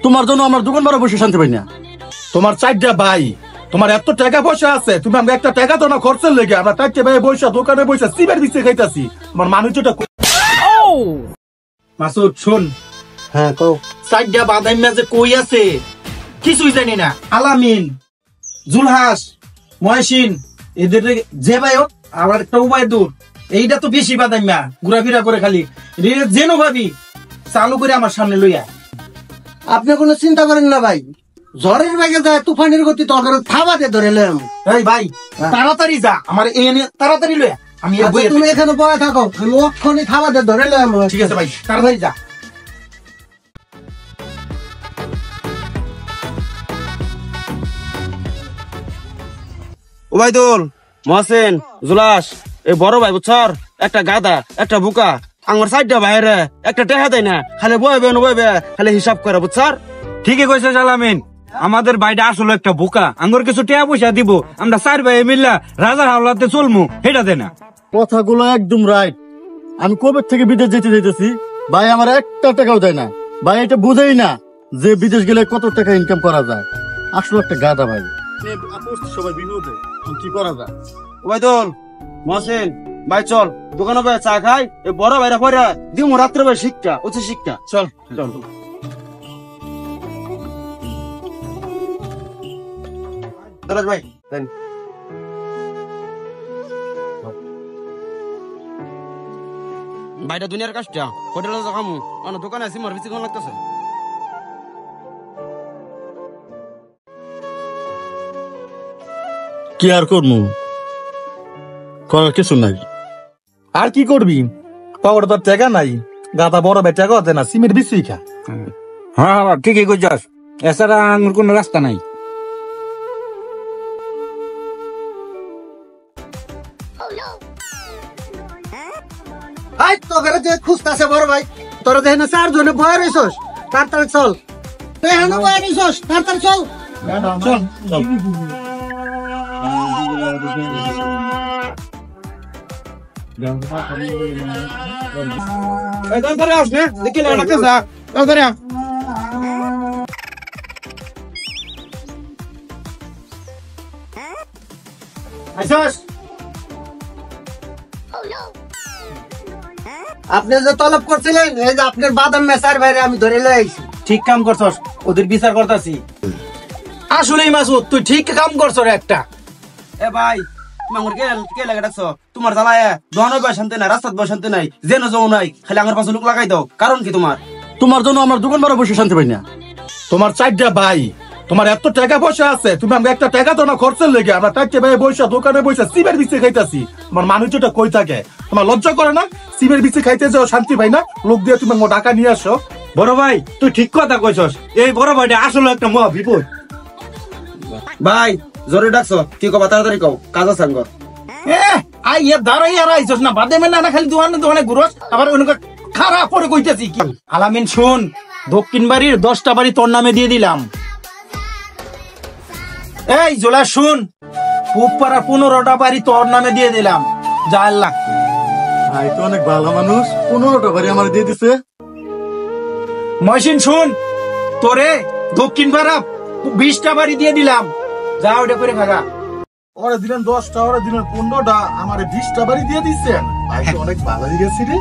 তোমার জন্য আমার দোকান বড় বসে শান্তি পাই না। তোমার 4টা ভাই, তোমার এত টাকা পয়সা আছে, তুমি আমাকে একটা টাকা তো না খরচের লেগে আমরা 4টে ভাই বসে দোকানে বসে সিমের বিচে খাইতাছি। আমার মানুষটা মাসুদ শোন। হ্যাঁ কও। 4টা বাদাইমা যে কই আছে কিছুই জানি না। আলামিন, জুলহাস, মহসিন এদের যে ভাই হোক, আবার একটা উবাইদুর, এইটা তো বেশি বাদাইমা ঘুরাফিরা করে খালি যেন ভাবি চালু করে আমার সামনে লইয়া। আপনি কোনো চিন্তা করেন না ভাই, ঝড়ের বেগে যায় তুফানের গতি তখন থাবাতে ধরে লম। এই ভাই তাড়াতাড়ি যা, আমার এনে তাড়াতাড়ি লইয়া। আমি তুমি এখানে বয়ে থাকো, আমি ওক্ষণে থাবাতে ধরে লম। ঠিক আছে ভাই, তাড়াতাড়ি যা। ওবাইদুল, মহসিন, জুলাস, এই বড় ভাই বুঝছর, একটা গাদা একটা বুকা, আমার 4টা ভাইরে একটা টেহা দেয় না, খালি বইবে নবইবে, খালি হিসাব করে বুঝছর। ঠিকই কইছে আলামিন, আমাদের ভাইটা আসলে একটা বোকা। আঙ্গুর কিছু টাকা পয়সা দিব, আমরা 4 ভাই মিল্লা রাজার হাওলাতে চলমু, হেটা দে না। কথাগুলো একদম রাইট। আমি কবে থেকে বিদেশ যেতে যাইতেছি, ভাই আমার একটা টাকাও দেয় না। ভাই এটা বুঝেই না যে বিদেশ গেলে কত টাকা ইনকাম করা যায়। আসলে একটা গাদা ভাই। সবাই বিনোদে কি করা যায়? ওবাইদুল, মহসিন ভাই চল দোকানে ভাই চা খাই, এই বড় ভাইরা পরে দিমু রাত্রে ভাই শিক্ষা উচ্চ শিক্ষা। চল চল ভাই। ভাইটা দুনিয়ার কাজটা হোটেলে খামু, দোকানে আছি মোর বেশি কোন লাগতেছে। কি আর করবো, করার কিছু নাই। আর কি করবি, পাওয়ার তো টাকা নাই, গাদা বড় ভাই টাকা আছে না, সিমের বিচি খা। হ্যাঁ হ্যাঁ ঠিকই কইছস, এছাড়া আঙ্গুর কোনো রাস্তা নাই। তোকে যে খুঁজতেছে বড় ভাই, তোরা দেখে না 4 জনে বয়ে রইছস, তাড়াতাড়ি চল। এখানে বয়ে রইছস, তাড়াতাড়ি চল। আপনি যে তলব করছিলেন, এই যে আপনার বাদাম মেসার বাইরে আমি ধরে লই আইছি। ঠিক কাম করছস, ওদের বিচার করতেছি। আসলেই মাসুদ তুই ঠিক কাম করছস একটা। এ ভাই তুমি আমার কে লাগে ডাকছো? তোমার জ্বালায় দোকানে বসে শান্তি নাই, রাস্তায় বসে শান্তি নাই, যেন যাও নাই, খালি আমার পাশে লোক লাগাই দাও। কারণ কি তোমার? তোমার জন্য আমার দোকান বড় বসে শান্তি পাই না। তোমার 4টা ভাই, তোমার এত টাকা পয়সা আছে, তুমি আমাকে একটা টাকা তো না খরচের লেগে আমরা 4টে ভাই বসে দোকানে বসে সিমের বিচে খাইতাছি। আমার মানুষটা কই থাকে? তোমার লজ্জা করে না? সিমের বিচে খাইতে যাও শান্তি পাই না, লোক দিয়ে তুমি টাকা নিয়ে আসো। বড় ভাই তুই ঠিক কথা কইছস, এই বড় ভাইটা আসলে একটা মহা বিপদ। ভাই জোরে ডাকছো, কি কবা তাড়াতাড়ি কও, কাজ আছে আঙ্গর। দাঁড়াই আর আইছস না, বাদে মেলা না খালি দোকানে দোকানে ঘুরস, আবার খারাপ পরে কইতেছি। আলামিন শুন, দক্ষিণ বাড়ির 10টা বাড়ি তোর নামে দিয়ে দিলাম। এই জোলা শুন, পুপাড়া 15টা বাড়ি তোর নামে দিয়ে দিলাম। যা আল্লাহ, ভাই তো অনেক ভালো মানুষ, 15টা বাড়ি আমার দিয়ে দিছে। মহসিন শুন, তোরে দক্ষিণ পাড়া 20টা বাড়ি দিয়ে দিলাম। যা ওটা করে খাগা। ওরা দিলেন 10টা, ওরা দিলেন 15টা, আমার 20টা বাড়ি দিয়ে দিচ্ছেন। ভাই তো অনেক ভালো গেছি রে।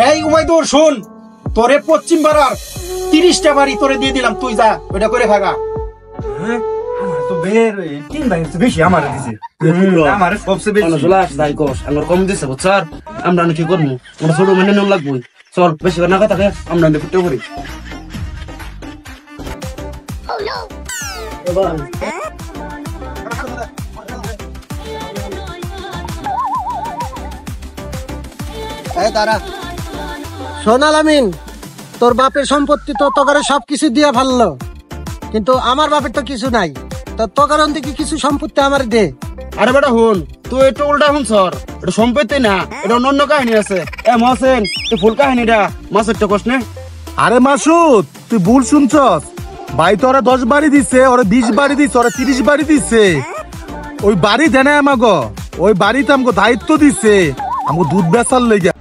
এই উমাইদুর শুন, তোরে পশ্চিম পাড়ার 30টা বাড়ি তোরে দিয়ে দিলাম, তুই যা ওটা করে খাগা। আমরা কি করবো, আমরা ছোট মেনে নেওয়া লাগবো। চল বেশি না কথা, আমরা ফুটে পড়ি। তারা শোন আলামিন, তোর বাপের সম্পত্তি তো তোকে সবকিছু দিয়ে ফেললো, কিন্তু আমার বাপের তো কিছু নাই। তো তোর থেকে কিছু সম্পত্তি আমার দে। আরে বেটা হুন, তুই একটু উল্টা হুন সর, এটা সম্পত্তি না, এটা অন্য কাহিনী আছে। এ মহসেন, তুই ফুল কাহিনীটা মাসের টা কোশ নে। আরে মাসুদ, তুই ভুল শুনছস। ভাই তো ওরা 10 বাড়ি দিচ্ছে, ওরা 20 বাড়ি দিচ্ছে, ওরা 30 বাড়ি দিচ্ছে। ওই বাড়ি দেয় না আমাকে, ওই বাড়িতে আমাকে দায়িত্ব দিচ্ছে, আমাকে দুধ বেচার লেগে।